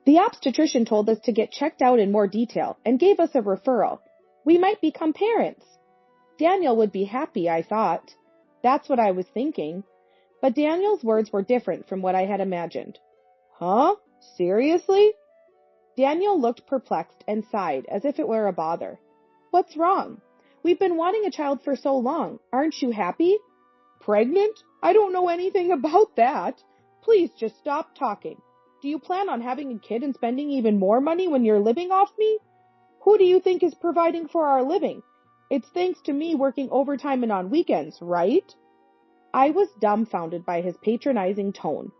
The obstetrician told us to get checked out in more detail and gave us a referral. We might become parents. Daniel would be happy, I thought. That's what I was thinking. But Daniel's words were different from what I had imagined. Huh? Seriously? Daniel looked perplexed and sighed as if it were a bother. What's wrong? We've been wanting a child for so long. Aren't you happy? Pregnant? I don't know anything about that. Please just stop talking. Do you plan on having a kid and spending even more money when you're living off me? Who do you think is providing for our living? It's thanks to me working overtime and on weekends, right? I was dumbfounded by his patronizing tone.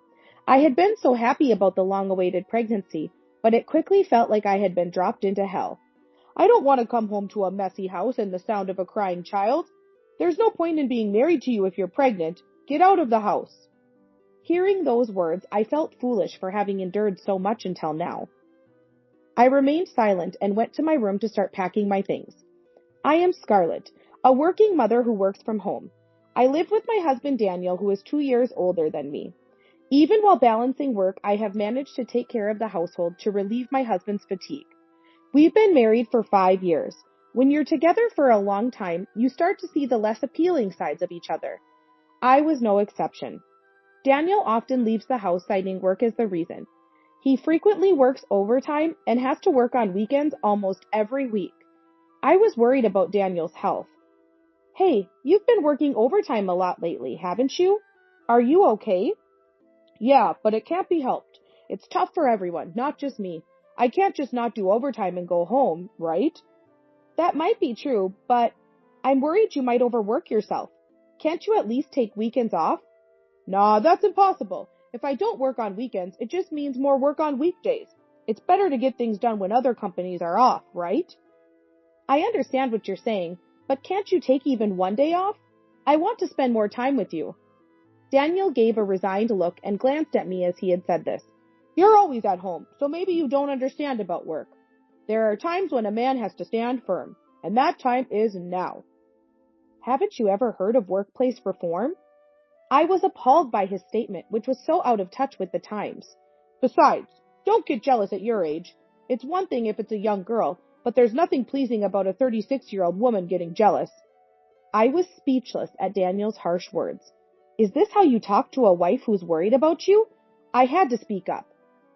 I had been so happy about the long-awaited pregnancy, but it quickly felt like I had been dropped into hell. I don't want to come home to a messy house and the sound of a crying child. There's no point in being married to you if you're pregnant. Get out of the house. Hearing those words, I felt foolish for having endured so much until now. I remained silent and went to my room to start packing my things. I am Scarlett, a working mother who works from home. I live with my husband Daniel, who is 2 years older than me. Even while balancing work, I have managed to take care of the household to relieve my husband's fatigue. We've been married for 5 years. When you're together for a long time, you start to see the less appealing sides of each other. I was no exception. Daniel often leaves the house citing work as the reason. He frequently works overtime and has to work on weekends almost every week. I was worried about Daniel's health. Hey, you've been working overtime a lot lately, haven't you? Are you okay? Yeah, but it can't be helped. It's tough for everyone, not just me. I can't just not do overtime and go home, right? That might be true, but I'm worried you might overwork yourself. Can't you at least take weekends off? Nah, that's impossible. If I don't work on weekends, it just means more work on weekdays. It's better to get things done when other companies are off, right? I understand what you're saying, but can't you take even one day off? I want to spend more time with you. Daniel gave a resigned look and glanced at me as he had said this. You're always at home, so maybe you don't understand about work. There are times when a man has to stand firm, and that time is now. Haven't you ever heard of workplace reform? I was appalled by his statement, which was so out of touch with the times. Besides, don't get jealous at your age. It's one thing if it's a young girl, but there's nothing pleasing about a 36-year-old woman getting jealous. I was speechless at Daniel's harsh words. Is this how you talk to a wife who's worried about you? I had to speak up.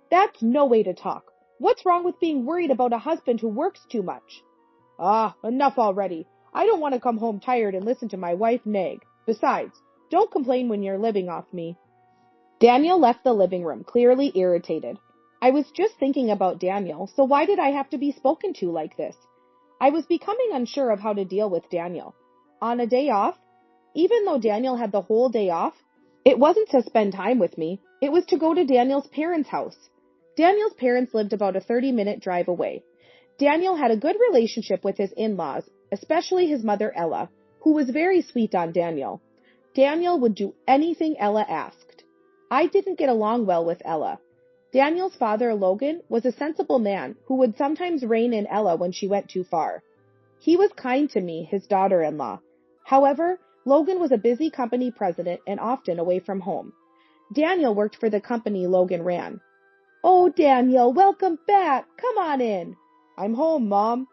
That's no way to talk. What's wrong with being worried about a husband who works too much? Ah, enough already. I don't want to come home tired and listen to my wife nag. Besides, don't complain when you're living off me. Daniel left the living room, clearly irritated. I was just thinking about Daniel, so why did I have to be spoken to like this? I was becoming unsure of how to deal with Daniel. On a day off? Even though Daniel had the whole day off, it wasn't to spend time with me. It was to go to Daniel's parents' house. Daniel's parents lived about a 30-minute drive away. Daniel had a good relationship with his in-laws, especially his mother Ella, who was very sweet on Daniel. Daniel would do anything Ella asked. I didn't get along well with Ella. Daniel's father, Logan, was a sensible man who would sometimes rein in Ella when she went too far. He was kind to me, his daughter-in-law. However, Logan was a busy company president and often away from home. Daniel worked for the company Logan ran. Oh, Daniel, welcome back. Come on in. I'm home, Mom.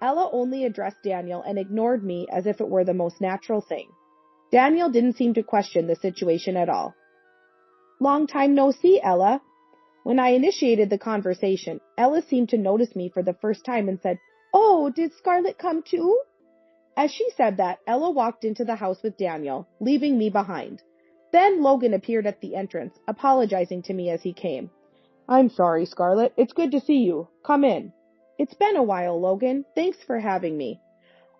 Ella only addressed Daniel and ignored me as if it were the most natural thing. Daniel didn't seem to question the situation at all. Long time no see, Ella. When I initiated the conversation, Ella seemed to notice me for the first time and said, Oh, did Scarlett come too? As she said that, Ella walked into the house with Daniel, leaving me behind. Then Logan appeared at the entrance, apologizing to me as he came. I'm sorry, Scarlett. It's good to see you. Come in. It's been a while, Logan. Thanks for having me.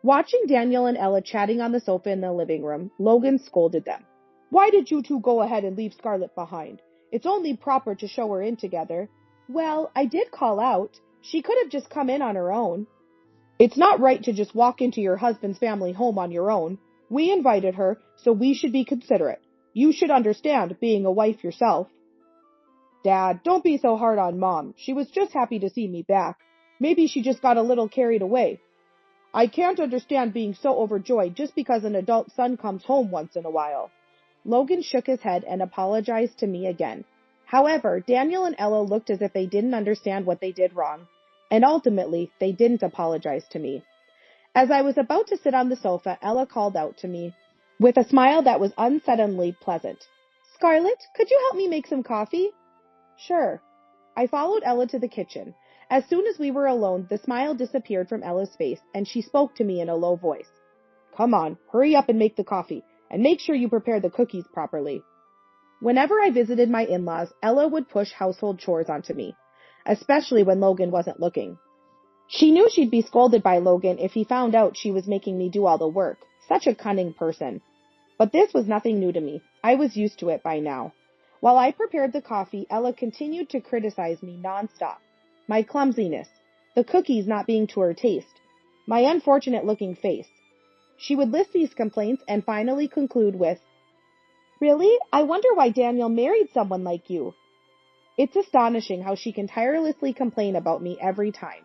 Watching Daniel and Ella chatting on the sofa in the living room, Logan scolded them. Why did you two go ahead and leave Scarlett behind? It's only proper to show her in together. Well, I did call out. She could have just come in on her own. It's not right to just walk into your husband's family home on your own. We invited her, so we should be considerate. You should understand, being a wife yourself. Dad, don't be so hard on Mom. She was just happy to see me back. Maybe she just got a little carried away. I can't understand being so overjoyed just because an adult son comes home once in a while. Logan shook his head and apologized to me again. However, Daniel and Ella looked as if they didn't understand what they did wrong, and ultimately, they didn't apologize to me. As I was about to sit on the sofa, Ella called out to me with a smile that was unsettlingly pleasant. "Scarlett, could you help me make some coffee?" "Sure." I followed Ella to the kitchen. As soon as we were alone, the smile disappeared from Ella's face, and she spoke to me in a low voice. "Come on, hurry up and make the coffee, and make sure you prepare the cookies properly." Whenever I visited my in-laws, Ella would push household chores onto me, especially when Logan wasn't looking. She knew she'd be scolded by Logan if he found out she was making me do all the work. Such a cunning person. But this was nothing new to me. I was used to it by now. While I prepared the coffee, Ella continued to criticize me nonstop. My clumsiness, the cookies not being to her taste, my unfortunate-looking face. She would list these complaints and finally conclude with, "Really? I wonder why Daniel married someone like you." It's astonishing how she can tirelessly complain about me every time.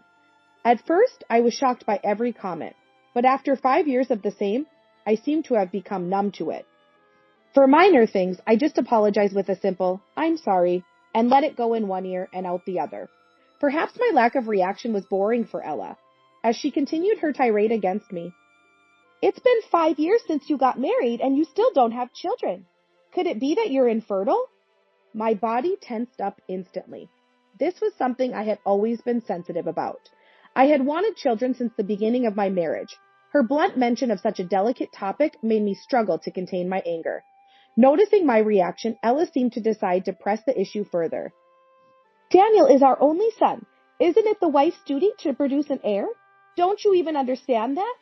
At first, I was shocked by every comment, but after 5 years of the same, I seem to have become numb to it. For minor things, I just apologize with a simple, "I'm sorry," and let it go in one ear and out the other. Perhaps my lack of reaction was boring for Ella, as she continued her tirade against me. "It's been 5 years since you got married and you still don't have children. Could it be that you're infertile?" My body tensed up instantly. This was something I had always been sensitive about. I had wanted children since the beginning of my marriage. Her blunt mention of such a delicate topic made me struggle to contain my anger. Noticing my reaction, Ella seemed to decide to press the issue further. "Daniel is our only son. Isn't it the wife's duty to produce an heir? Don't you even understand that?"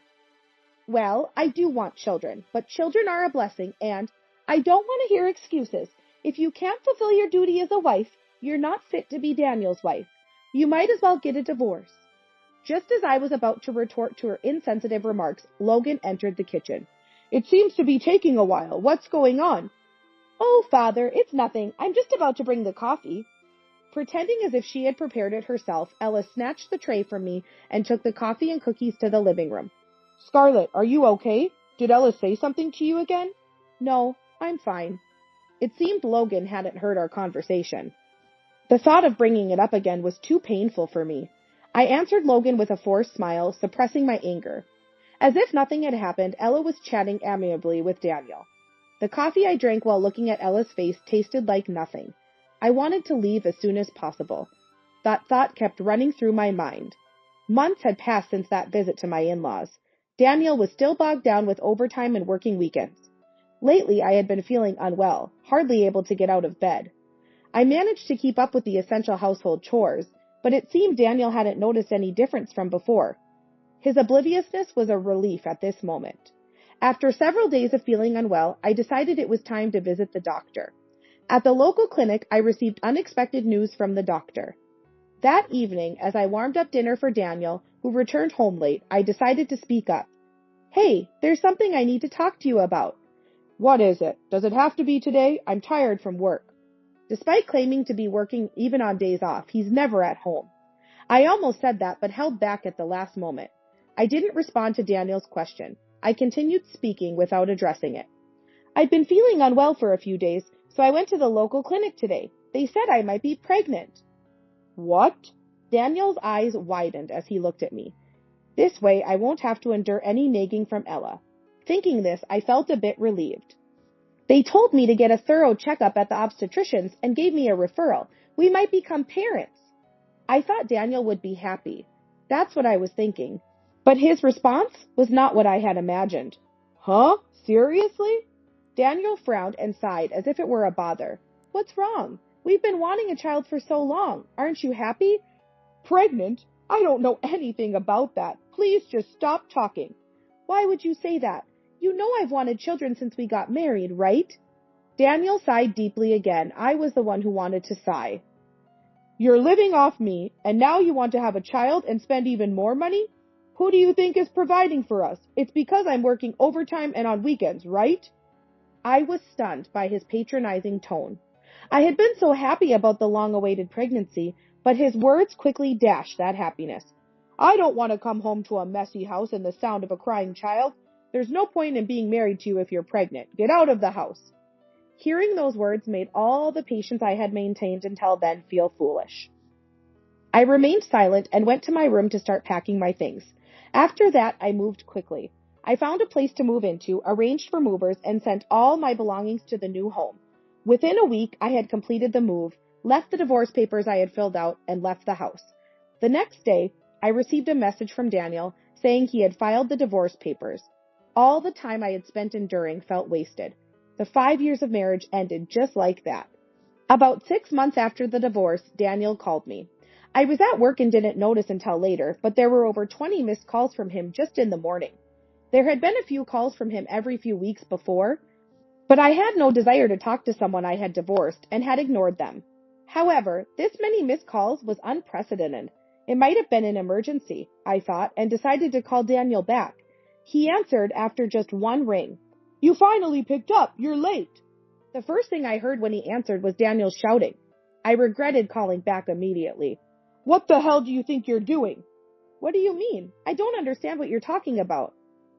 "Well, I do want children, but children are a blessing, and I don't want to hear excuses. If you can't fulfill your duty as a wife, you're not fit to be Daniel's wife. You might as well get a divorce." Just as I was about to retort to her insensitive remarks, Logan entered the kitchen. "It seems to be taking a while. What's going on?" "Oh, Father, it's nothing. I'm just about to bring the coffee." Pretending as if she had prepared it herself, Ella snatched the tray from me and took the coffee and cookies to the living room. "Scarlett, are you okay? Did Ella say something to you again?" "No, I'm fine." It seemed Logan hadn't heard our conversation. The thought of bringing it up again was too painful for me. I answered Logan with a forced smile, suppressing my anger. As if nothing had happened, Ella was chatting amiably with Daniel. The coffee I drank while looking at Ella's face tasted like nothing. I wanted to leave as soon as possible. That thought kept running through my mind. Months had passed since that visit to my in-laws. Daniel was still bogged down with overtime and working weekends. Lately, I had been feeling unwell, hardly able to get out of bed. I managed to keep up with the essential household chores, but it seemed Daniel hadn't noticed any difference from before. His obliviousness was a relief at this moment. After several days of feeling unwell, I decided it was time to visit the doctor. At the local clinic, I received unexpected news from the doctor. That evening, as I warmed up dinner for Daniel, who returned home late, I decided to speak up. "Hey, there's something I need to talk to you about." "What is it? Does it have to be today? I'm tired from work." Despite claiming to be working even on days off, he's never at home. I almost said that, but held back at the last moment. I didn't respond to Daniel's question. I continued speaking without addressing it. "I've been feeling unwell for a few days, so I went to the local clinic today. They said I might be pregnant." "What?" Daniel's eyes widened as he looked at me. This way, I won't have to endure any nagging from Ella. Thinking this, I felt a bit relieved. "They told me to get a thorough checkup at the obstetrician's and gave me a referral. We might become parents." I thought Daniel would be happy. That's what I was thinking. But his response was not what I had imagined. "Huh? Seriously?" Daniel frowned and sighed as if it were a bother. "What's wrong? We've been wanting a child for so long. Aren't you happy?" "Pregnant? I don't know anything about that. Please just stop talking." "Why would you say that? You know I've wanted children since we got married, right?" Daniel sighed deeply again. I was the one who wanted to sigh. "You're living off me, and now you want to have a child and spend even more money? Who do you think is providing for us? It's because I'm working overtime and on weekends, right?" I was stunned by his patronizing tone. I had been so happy about the long-awaited pregnancy, but his words quickly dashed that happiness. "I don't want to come home to a messy house and the sound of a crying child. There's no point in being married to you if you're pregnant. Get out of the house." Hearing those words made all the patience I had maintained until then feel foolish. I remained silent and went to my room to start packing my things. After that, I moved quickly. I found a place to move into, arranged for movers, and sent all my belongings to the new home. Within a week, I had completed the move, left the divorce papers I had filled out, and left the house. The next day, I received a message from Daniel saying he had filed the divorce papers. All the time I had spent enduring felt wasted. The 5 years of marriage ended just like that. About 6 months after the divorce, Daniel called me. I was at work and didn't notice until later, but there were over 20 missed calls from him just in the morning. There had been a few calls from him every few weeks before, but I had no desire to talk to someone I had divorced and had ignored them. However, this many missed calls was unprecedented. It might have been an emergency, I thought, and decided to call Daniel back. He answered after just one ring. "You finally picked up. You're late." The first thing I heard when he answered was Daniel shouting. I regretted calling back immediately. "What the hell do you think you're doing?" "What do you mean? I don't understand what you're talking about."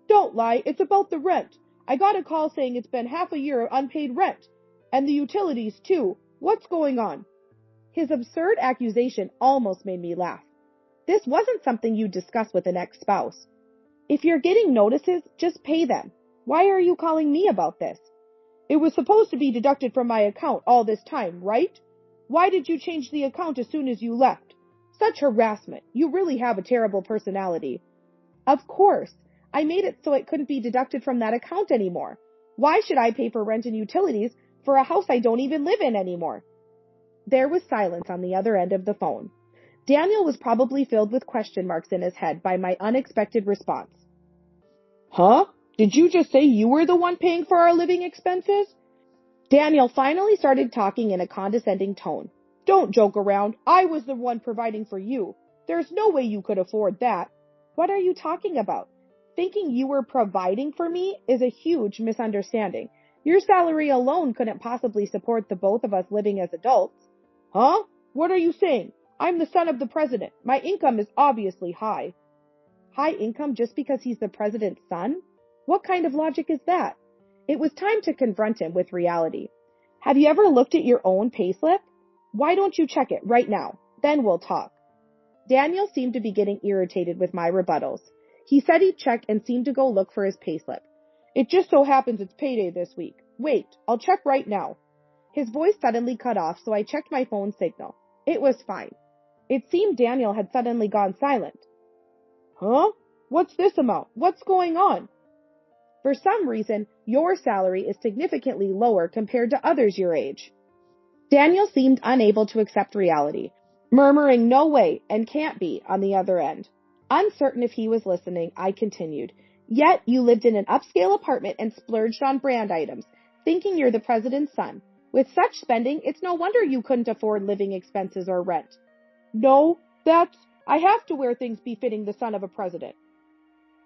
"Don't lie. It's about the rent. I got a call saying it's been half a year of unpaid rent. And the utilities, too. What's going on?" His absurd accusation almost made me laugh. This wasn't something you discuss with an ex-spouse. If you're getting notices, just pay them. Why are you calling me about this? "It was supposed to be deducted from my account all this time, right? Why did you change the account as soon as you left? Such harassment. You really have a terrible personality." Of course. I made it so it couldn't be deducted from that account anymore. Why should I pay for rent and utilities for a house I don't even live in anymore? There was silence on the other end of the phone. Daniel was probably filled with question marks in his head by my unexpected response. "Huh? Did you just say you were the one paying for our living expenses?" Daniel finally started talking in a condescending tone. "Don't joke around. I was the one providing for you. There's no way you could afford that." "What are you talking about? Thinking you were providing for me is a huge misunderstanding. Your salary alone couldn't possibly support the both of us living as adults." "Huh? What are you saying? I'm the son of the president. My income is obviously high." High income just because he's the president's son? What kind of logic is that? It was time to confront him with reality. "Have you ever looked at your own payslip? Why don't you check it right now? Then we'll talk." Daniel seemed to be getting irritated with my rebuttals. He said he'd check and seemed to go look for his payslip. "It just so happens it's payday this week. Wait, I'll check right now." His voice suddenly cut off, so I checked my phone signal. It was fine. It seemed Daniel had suddenly gone silent. "Huh? What's this amount? What's going on?" "For some reason, your salary is significantly lower compared to others your age." Daniel seemed unable to accept reality, murmuring "no way" and "can't be" on the other end. Uncertain if he was listening, I continued. "Yet you lived in an upscale apartment and splurged on brand items, thinking you're the president's son. With such spending, it's no wonder you couldn't afford living expenses or rent." "No, I have to wear things befitting the son of a president."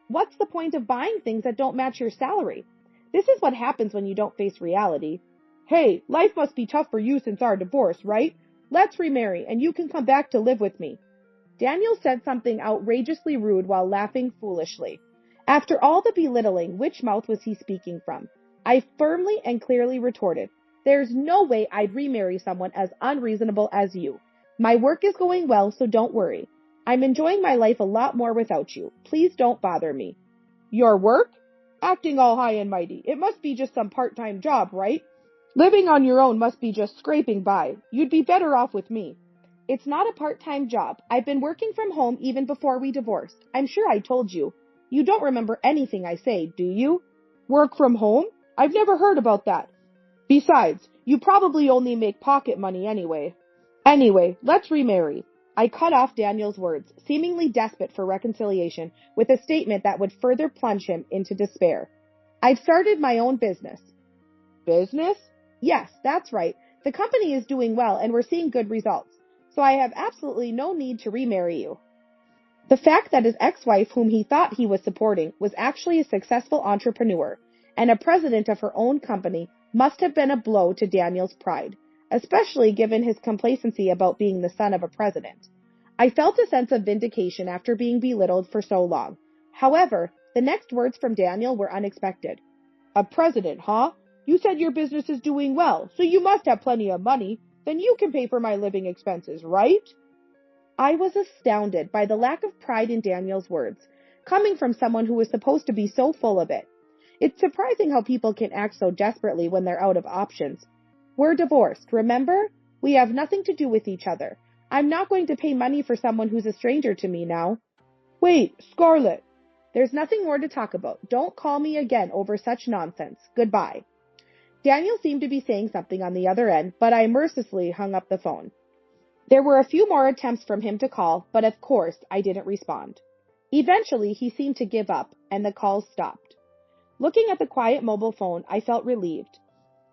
"What's the point of buying things that don't match your salary? This is what happens when you don't face reality." "Hey, life must be tough for you since our divorce, right? Let's remarry, and you can come back to live with me." Daniel said something outrageously rude while laughing foolishly. After all the belittling, which mouth was he speaking from? I firmly and clearly retorted, "There's no way I'd remarry someone as unreasonable as you. My work is going well, so don't worry. I'm enjoying my life a lot more without you. Please don't bother me." "Your work? Acting all high and mighty. It must be just some part-time job, right? Living on your own must be just scraping by. You'd be better off with me." "It's not a part-time job. I've been working from home even before we divorced. I'm sure I told you. You don't remember anything I say, do you?" "Work from home? I've never heard about that. Besides, you probably only make pocket money anyway. Anyway, let's remarry." I cut off Daniel's words, seemingly desperate for reconciliation, with a statement that would further plunge him into despair. "I've started my own business." "Business?" "Yes, that's right. The company is doing well and we're seeing good results. So I have absolutely no need to remarry you." The fact that his ex-wife, whom he thought he was supporting, was actually a successful entrepreneur and a president of her own company must have been a blow to Daniel's pride, especially given his complacency about being the son of a president. I felt a sense of vindication after being belittled for so long. However, the next words from Daniel were unexpected. "A president, huh? You said your business is doing well, so you must have plenty of money. Then you can pay for my living expenses, right? I was astounded by the lack of pride in Daniel's words, coming from someone who was supposed to be so full of it. It's surprising how people can act so desperately when they're out of options. We're divorced, remember? We have nothing to do with each other. I'm not going to pay money for someone who's a stranger to me now. Wait, Scarlett. There's nothing more to talk about. Don't call me again over such nonsense. Goodbye. Daniel seemed to be saying something on the other end, but I mercilessly hung up the phone. There were a few more attempts from him to call, but of course I didn't respond. Eventually he seemed to give up, and the calls stopped. Looking at the quiet mobile phone, I felt relieved.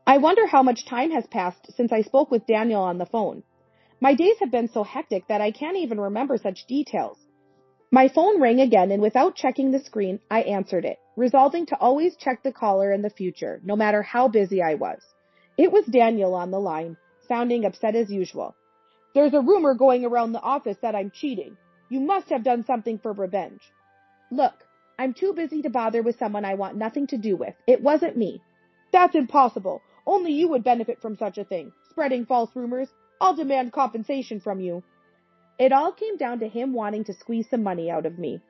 I wonder how much time has passed since I spoke with Daniel on the phone. My days have been so hectic that I can't even remember such details. My phone rang again, and without checking the screen, I answered it, resolving to always check the caller in the future, no matter how busy I was. It was Daniel on the line, sounding upset as usual. There's a rumor going around the office that I'm cheating. You must have done something for revenge. Look, I'm too busy to bother with someone I want nothing to do with. It wasn't me. That's impossible. Only you would benefit from such a thing. Spreading false rumors. I'll demand compensation from you. It all came down to him wanting to squeeze some money out of me.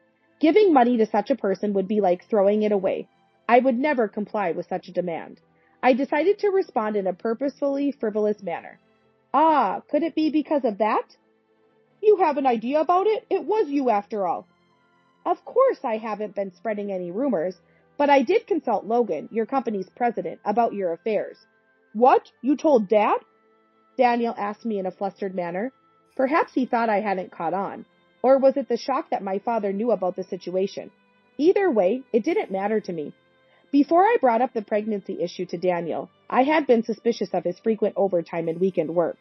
Giving money to such a person would be like throwing it away. I would never comply with such a demand. I decided to respond in a purposefully frivolous manner. Ah, could it be because of that? You have an idea about it? It was you after all. Of course I haven't been spreading any rumors, but I did consult Logan, your company's president, about your affairs. What? You told Dad? Daniel asked me in a flustered manner. Perhaps he thought I hadn't caught on. Or was it the shock that my father knew about the situation? Either way, it didn't matter to me. Before I brought up the pregnancy issue to Daniel, I had been suspicious of his frequent overtime and weekend work.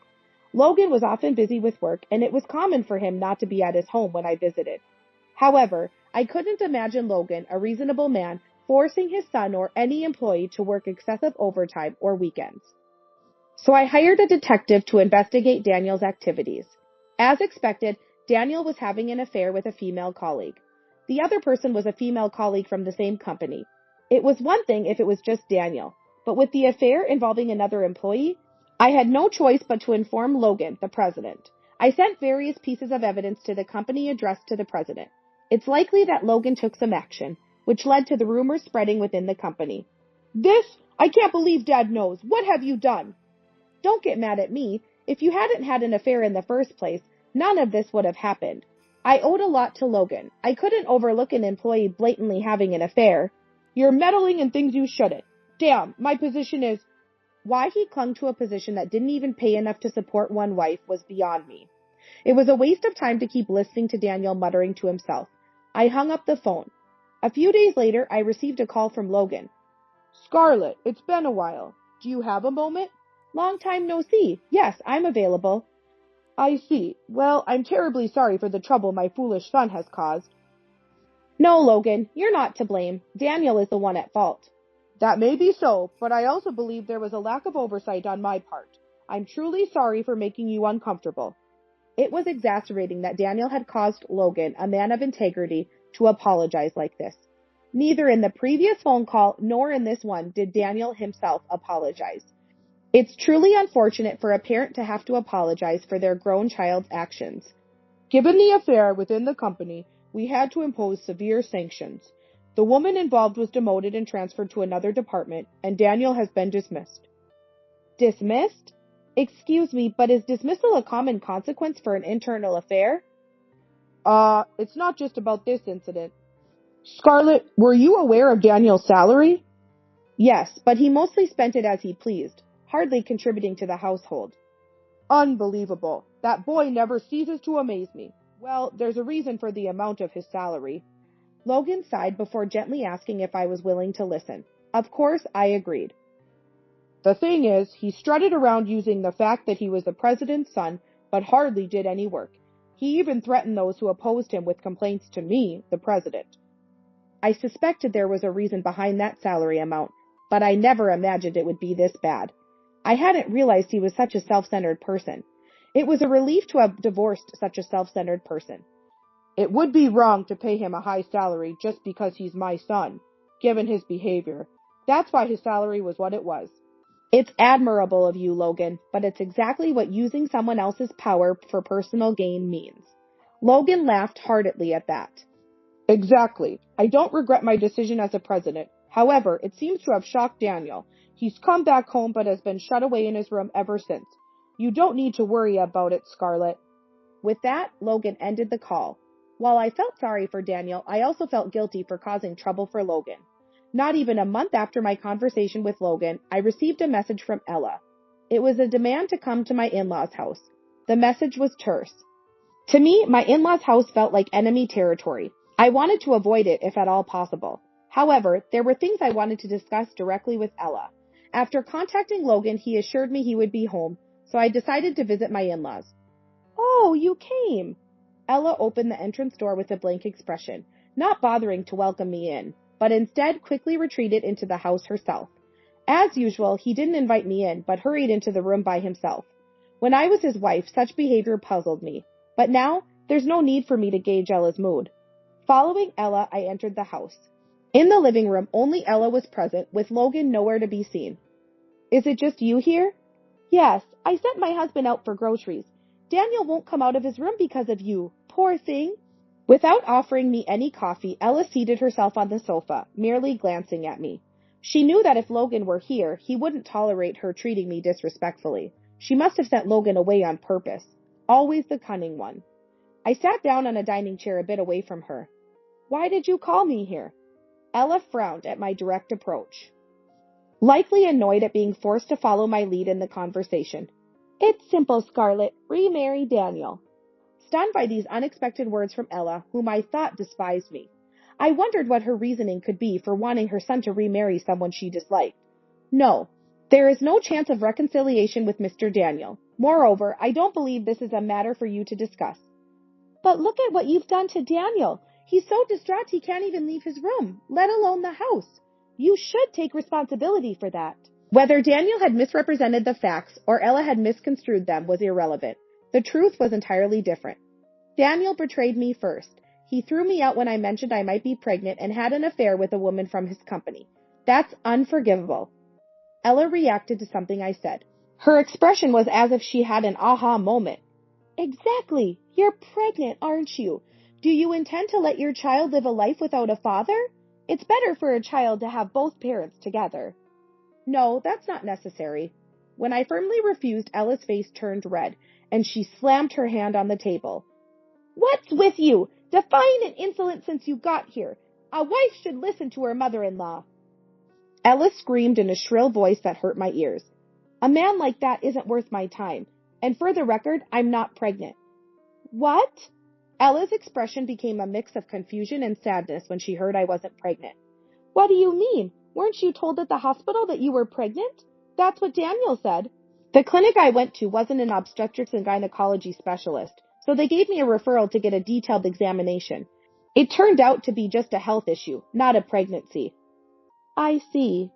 Logan was often busy with work, and it was common for him not to be at his home when I visited. However, I couldn't imagine Logan, a reasonable man, forcing his son or any employee to work excessive overtime or weekends. So I hired a detective to investigate Daniel's activities. As expected, Daniel was having an affair with a female colleague. The other person was a female colleague from the same company. It was one thing if it was just Daniel, but with the affair involving another employee, I had no choice but to inform Logan, the president. I sent various pieces of evidence to the company addressed to the president. It's likely that Logan took some action, which led to the rumors spreading within the company. I can't believe Dad knows. What have you done? Don't get mad at me. If you hadn't had an affair in the first place, none of this would have happened. I owed a lot to Logan. I couldn't overlook an employee blatantly having an affair. You're meddling in things you shouldn't. Damn, my position is... Why he clung to a position that didn't even pay enough to support one wife was beyond me. It was a waste of time to keep listening to Daniel muttering to himself. I hung up the phone. A few days later, I received a call from Logan. Scarlett, it's been a while. Do you have a moment? Long time no see. Yes, I'm available. I see. Well, I'm terribly sorry for the trouble my foolish son has caused. No, Logan, you're not to blame. Daniel is the one at fault. That may be so, but I also believe there was a lack of oversight on my part. I'm truly sorry for making you uncomfortable. It was exasperating that Daniel had caused Logan, a man of integrity, to apologize like this. Neither in the previous phone call nor in this one did Daniel himself apologize. It's truly unfortunate for a parent to have to apologize for their grown child's actions. Given the affair within the company, we had to impose severe sanctions. The woman involved was demoted and transferred to another department, and Daniel has been dismissed. Dismissed? Excuse me, but is dismissal a common consequence for an internal affair? It's not just about this incident. Scarlett, were you aware of Daniel's salary? Yes, but he mostly spent it as he pleased, hardly contributing to the household. Unbelievable. That boy never ceases to amaze me. Well, there's a reason for the amount of his salary. Logan sighed before gently asking if I was willing to listen. Of course, I agreed. The thing is, he strutted around using the fact that he was the president's son, but hardly did any work. He even threatened those who opposed him with complaints to me, the president. I suspected there was a reason behind that salary amount, but I never imagined it would be this bad. I hadn't realized he was such a self-centered person. It was a relief to have divorced such a self-centered person. It would be wrong to pay him a high salary just because he's my son, given his behavior. That's why his salary was what it was. It's admirable of you, Logan, but it's exactly what using someone else's power for personal gain means. Logan laughed heartedly at that. Exactly. I don't regret my decision as a president. However, it seems to have shocked Daniel. He's come back home but has been shut away in his room ever since. You don't need to worry about it, Scarlett. With that, Logan ended the call. While I felt sorry for Daniel, I also felt guilty for causing trouble for Logan. Not even a month after my conversation with Logan, I received a message from Ella. It was a demand to come to my in-laws' house. The message was terse. To me, my in-laws' house felt like enemy territory. I wanted to avoid it if at all possible. However, there were things I wanted to discuss directly with Ella. After contacting Logan, he assured me he would be home, so I decided to visit my in-laws. Oh, you came. Ella opened the entrance door with a blank expression, not bothering to welcome me in, but instead quickly retreated into the house herself. As usual, he didn't invite me in, but hurried into the room by himself. When I was his wife, such behavior puzzled me. But now, there's no need for me to gauge Ella's mood. Following Ella, I entered the house. In the living room, only Ella was present, with Logan nowhere to be seen. Is it just you here? Yes, I sent my husband out for groceries. Daniel won't come out of his room because of you. Poor thing. Without offering me any coffee, Ella seated herself on the sofa, merely glancing at me. She knew that if Logan were here, he wouldn't tolerate her treating me disrespectfully. She must have sent Logan away on purpose. Always the cunning one. I sat down on a dining chair a bit away from her. Why did you call me here? Ella frowned at my direct approach, likely annoyed at being forced to follow my lead in the conversation. It's simple, Scarlett. Remarry Daniel. Stunned by these unexpected words from Ella, whom I thought despised me, I wondered what her reasoning could be for wanting her son to remarry someone she disliked. No, there is no chance of reconciliation with Mr. Daniel. Moreover, I don't believe this is a matter for you to discuss. But look at what you've done to Daniel. He's so distraught he can't even leave his room, let alone the house. You should take responsibility for that. Whether Daniel had misrepresented the facts or Ella had misconstrued them was irrelevant. The truth was entirely different. Daniel betrayed me first. He threw me out when I mentioned I might be pregnant and had an affair with a woman from his company. That's unforgivable. Ella reacted to something I said. Her expression was as if she had an aha moment. Exactly. You're pregnant, aren't you? Do you intend to let your child live a life without a father? It's better for a child to have both parents together. No, that's not necessary. When I firmly refused, Ella's face turned red, and she slammed her hand on the table. What's with you? Defiant and insolent since you got here. A wife should listen to her mother-in-law. Ella screamed in a shrill voice that hurt my ears. A man like that isn't worth my time. And for the record, I'm not pregnant. What? Ella's expression became a mix of confusion and sadness when she heard I wasn't pregnant. What do you mean? Weren't you told at the hospital that you were pregnant? That's what Daniel said. The clinic I went to wasn't an obstetrics and gynecology specialist, so they gave me a referral to get a detailed examination. It turned out to be just a health issue, not a pregnancy. I see.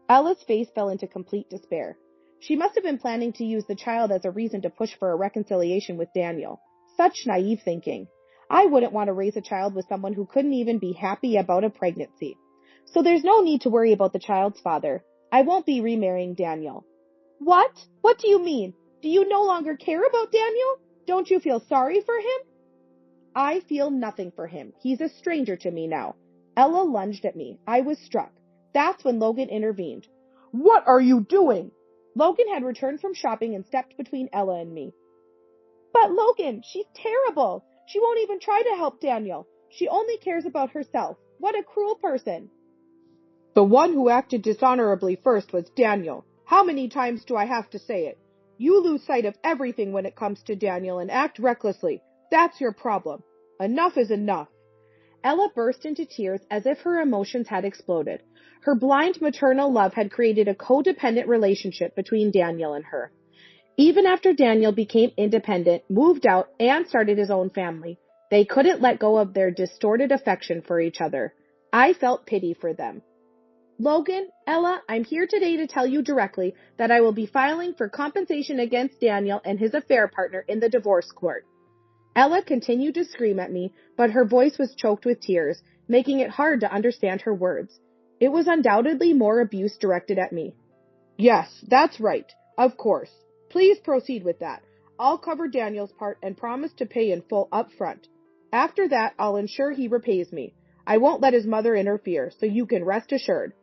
Ella's face fell into complete despair. She must have been planning to use the child as a reason to push for a reconciliation with Daniel. Such naive thinking. I wouldn't want to raise a child with someone who couldn't even be happy about a pregnancy. So there's no need to worry about the child's father. I won't be remarrying Daniel. What? What do you mean? Do you no longer care about Daniel? Don't you feel sorry for him? I feel nothing for him. He's a stranger to me now. Ella lunged at me. I was struck. That's when Logan intervened. What are you doing? Logan had returned from shopping and stepped between Ella and me. But Logan, she's terrible. She won't even try to help Daniel. She only cares about herself. What a cruel person. The one who acted dishonorably first was Daniel. How many times do I have to say it? You lose sight of everything when it comes to Daniel and act recklessly. That's your problem. Enough is enough. Ella burst into tears as if her emotions had exploded. Her blind maternal love had created a codependent relationship between Daniel and her. Even after Daniel became independent, moved out, and started his own family, they couldn't let go of their distorted affection for each other. I felt pity for them. Logan, Ella, I'm here today to tell you directly that I will be filing for compensation against Daniel and his affair partner in the divorce court. Ella continued to scream at me, but her voice was choked with tears, making it hard to understand her words. It was undoubtedly more abuse directed at me. Yes, that's right. Of course. Please proceed with that. I'll cover Daniel's part and promise to pay in full up front. After that, I'll ensure he repays me. I won't let his mother interfere, so you can rest assured.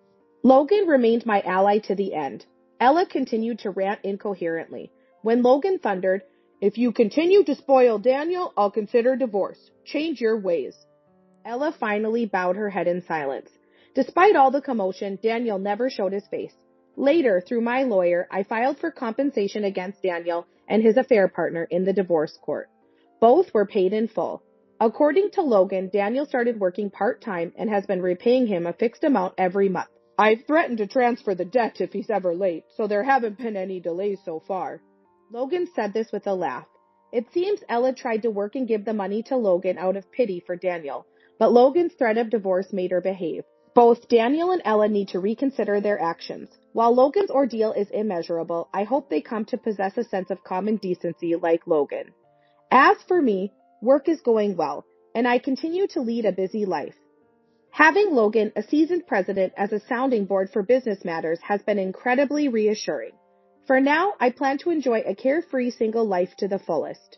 Logan remained my ally to the end. Ella continued to rant incoherently. When Logan thundered, "If you continue to spoil Daniel, I'll consider divorce. Change your ways." Ella finally bowed her head in silence. Despite all the commotion, Daniel never showed his face. Later, through my lawyer, I filed for compensation against Daniel and his affair partner in the divorce court. Both were paid in full. According to Logan, Daniel started working part-time and has been repaying him a fixed amount every month. I've threatened to transfer the debt if he's ever late, so there haven't been any delays so far. Logan said this with a laugh. It seems Ella tried to work and give the money to Logan out of pity for Daniel, but Logan's threat of divorce made her behave. Both Daniel and Ella need to reconsider their actions. While Logan's ordeal is immeasurable, I hope they come to possess a sense of common decency like Logan. As for me, work is going well, and I continue to lead a busy life. Having Logan, a seasoned president, as a sounding board for business matters has been incredibly reassuring. For now, I plan to enjoy a carefree single life to the fullest.